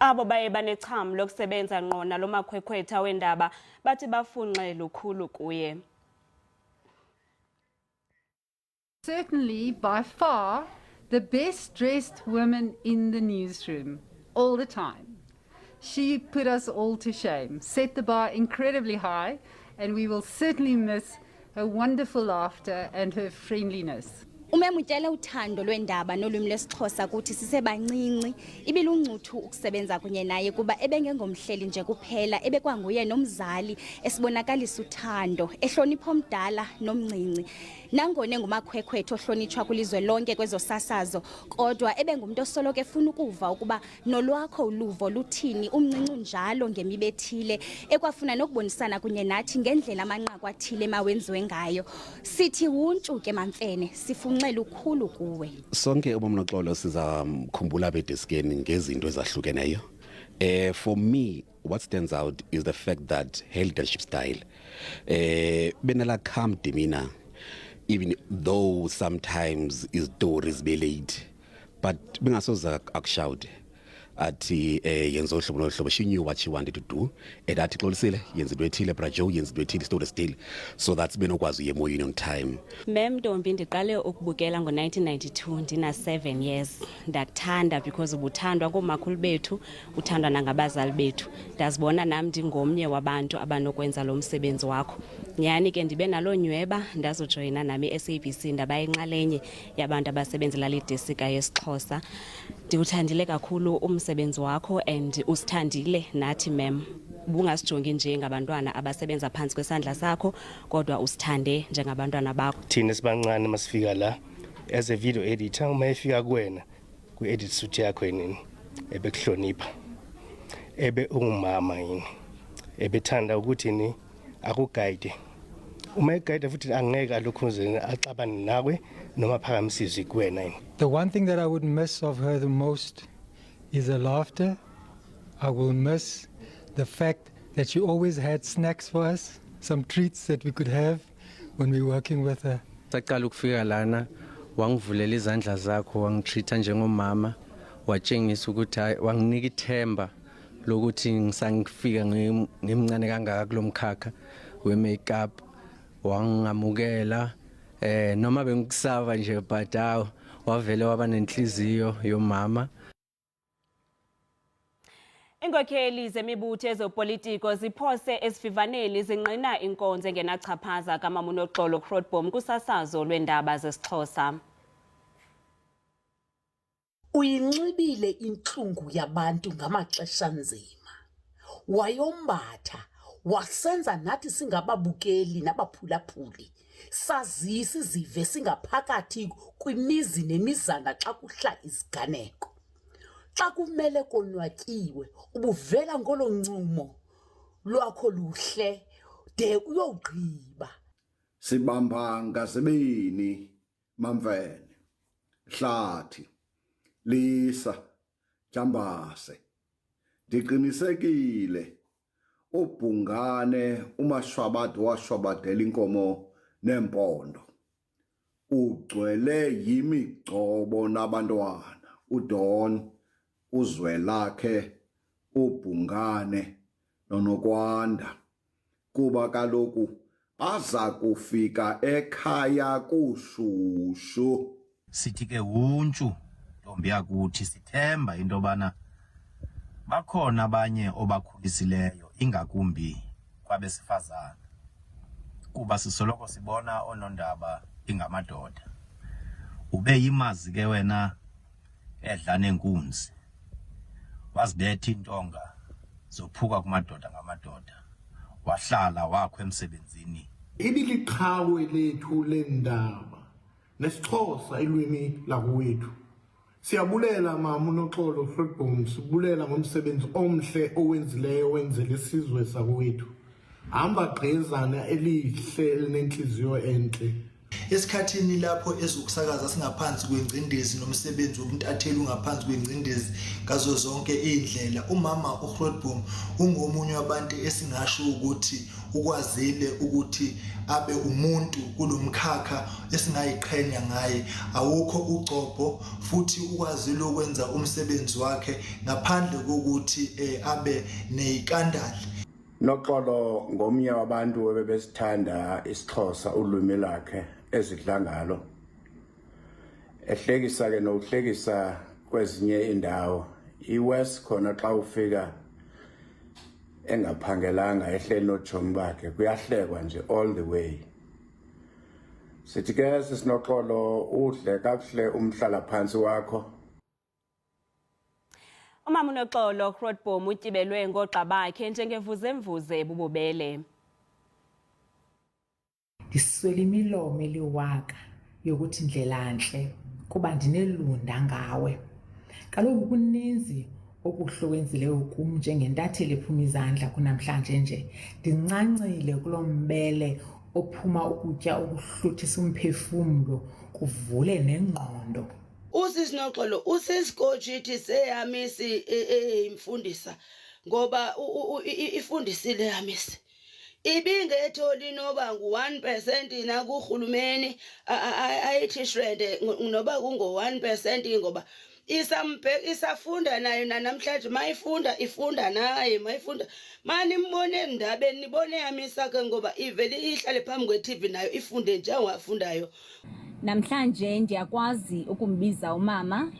Abo baye banecham lokusebenza ngqo nalo makhwekhwetha wendaba bathi bafunxe lukhulu kuye. Certainly, by far, the best dressed woman in the newsroom, all the time. She put us all to shame, set the bar incredibly high, and we will certainly miss her wonderful laughter and her friendliness. Umemutshela uthando lwendaba nolwimi lwesiXhosa kuthi sisebancinci ibilungcuthu ukusebenza kunye naye kuba ebengengomhleli nje kuphela ebekwanguye nomzali esibonakalisa uthando ehlonipha omdala nomncinci nangona engumakhwekhwetha ohlonitshwa kwilizwe lonke kwezosasazo kodwa ebengumuntu osoloko efuna ukuva ukuba nolwakho uluvo luthini umncinci njalo ngemibethile ekwafuna nokubonisana kunye nathi ngendlela amanqaku athile emawenziwe ngayo sithi wuntshu ke mamfene sifunxela ukhulu kuwe. Sonke uNoxolo sizamkhumbula bedeskeni ngezinto ezahlukeneyo. For me, what stands out is the fact that her leadership style, benela calm demeanor, even though sometimes his door is belayed, but bengasoza akushout. Athi yenzo hlobo nohlobo, she knew what she wanted to do and athi xolisile yenza into ethile brajo yenza into ethile story still, so that's been okwazi emoyini on time. Mem Ntombi ndiqale ukubukela ngo1992 ndina 7 years ndakuthanda because ubuthandwa ngomakhulu bethu uthandwa nangabazali bethu ndazibona nami ndingomnye wabantu abanokwenza lo msebenzi wakho nyani ke ndibe nalonyweba ndazojoyina nami SABC ndaba inxalenye yabantu abasebenzela le desika yesiXhosa. Ndiwuthandile kakhulu umsebenzi wakho and usithandile nathi mem bungasijongi nje ngabantwana abasebenza phansi kwesandla sakho kodwa usithande njengabantwana bakho. Thina sibancane masifika la as a video editor mayifika kuwena ku-edit suit yakho yini ebekuhlonipha ebe ungumama yini ebethanda ukuthi ni akuguide uma eguide futhi angeke alokhuzeni axabane nawe noma phakamisizwe kuwena yini. The one thing that I would miss of her the most is her laughter. I will miss the fact that she always had snacks for us, some treats that we could have when we were working with her. Saqala ukufika lana wangivulela izandla zakho wangitreata njengomama watshengisa ukuthi wanginika ithemba lokuthi ngisangifika ngimncane kangaka kulomkhakha we-makeup wangamukela noma bengikusava nje but wavele waba nenhliziyo yomama. Inkokheli zemibutho ezopolitiko ziphose esivivaneni zinqina inkonzo engenachaphaza kamama uNoxolo Grootboom kusasazo lwendaba zesiXhosa. Uyinxibile intlungu yabantu ngamaxesha nzima. Wayombatha wasenza nathi singababukeli nabaphulaphuli. Sazisi zive singaphakathi kwimizi nemizana xa kuhla isiganeko. Xa kumele konwatyiwe ubuvela ngolo ncumo lwakho luhle de uyogqiba. Sibamba ngasebeni mamfene Hlathi Lisa Jambase ndiqinisekile ubhungane umashwabadi washwabadela inkomo nempondo ugcwele yimigcobo nabantwana uDon uZwelakhe ubhungane noNokwanda kuba kaloku baza kufika ekhaya kushushu. Sithi ke wuntshu ntombi yakuthi sithemba into bana bakhona abanye obakhulisileyo ingakumbi kwabesifazana kuba sisoloko sibona onondaba ingamadoda. Ube yimazi ke wena edla nenkunzi wazibetha intonga zophuka kumadoda ngamadoda wahlala wakho emsebenzini. Ibiliqhawe lethu lendaba nesiXhosa ilwimi lakwethu. Siyabulela mama uNoxolo Grootboom, sibulela ngomsebenzi omhle owenzileyo wenzele isizwe sakwethu. Hamba gqezana elihle elinenhliziyo enhle Esikhathini lapho ezokusakaza singaphansi kwengcindezi nomsebenzi wobuntatheli ungaphansi kwengcindezi ngazo zonke indlela, umama uGrootboom ungomunye wabantu esingasho ukuthi ukwazile ukuthi abe umuntu kulomkhakha esingayiqhenya ngaye. Awukho ugcobho futhi ukwazile ukwenza umsebenzi wakhe ngaphandle kokuthi abe neyinkandali. Noxolo ngomnye wabantu ebebesithanda isiXhosa ulwimi lakhe ezidlangalo. Ehlekisa ke nokuhlekisa kwezinye indawo. iWest khona xa ufika engaphangelanga ehleli nojomi bakhe kuyahlekwa nje all the way. Sithi ke sisinoxolo udle kakuhle umhlala phansi wakho. Umama uNoxolo Grootboom utyibelwe ngoogxa bakhe njengemvuzemvuze bububele. Ndiswele imilomo eliwaka yokuthi ndlelantle kuba ndinelunda ngawe. Kaloku kuninzi okuhlowenzileyo kum njengentatheli ephuma izandla kunamhlanje nje. Ndincancile kulo mbele ophuma ukutya okuhluthisa umphefumlo kuvule nengqondo. Usisinoxolo usisikotshithi seyamisi imfundisa ngoba ifundisile yamisi. Ibingetholi noba ngu1% nakuhulumeni ayithi shrede noba kungo1% ngoba isafunda nayo namhlanje mayifunda ifunda naye mayifunda manimbone endabeni nibone yamisa ke ngoba ivele ihlale phambi kweTV nayo ifunde nje wafundayo. Namhlanje ndiyakwazi ukumbiza umama,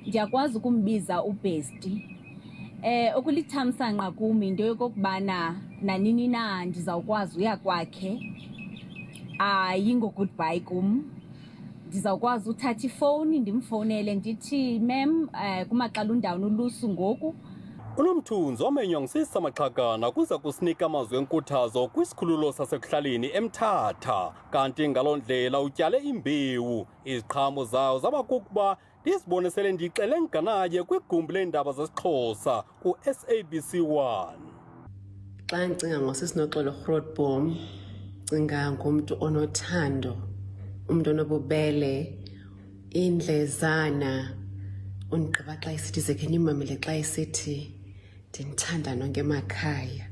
ndiyakwazi ukumbiza ubhesti. Okulithamsanqa kumi into yokokubana nanini na ndizawukwazi uya kwakhe. Ayingo goodbye kum. Ndizawukwazi uthatha ifowuni ndimfowunele ndithi mem kumaqala undawoni ulusu ngoku. Unomthunzi omenywa ngusisa Maxakana kuza kusinika amazwi enkuthazo kwisikhululo sasekuhlaleni eMthatha, kanti ngaloo ndlela utyale imbewu iziqhamo zawo zaba kukuba ndizibone ndixele nganaye kwigumbi leendaba zesiXhosa ku-SABC 1. Xa ndicinga ngosisinoxolo Grootboom, cinga ngomntu onothando, umntu onobubele, indlezana, undigqiba xa isithi zekhe nimamele xa isithi ndinithanda nonke emakhaya.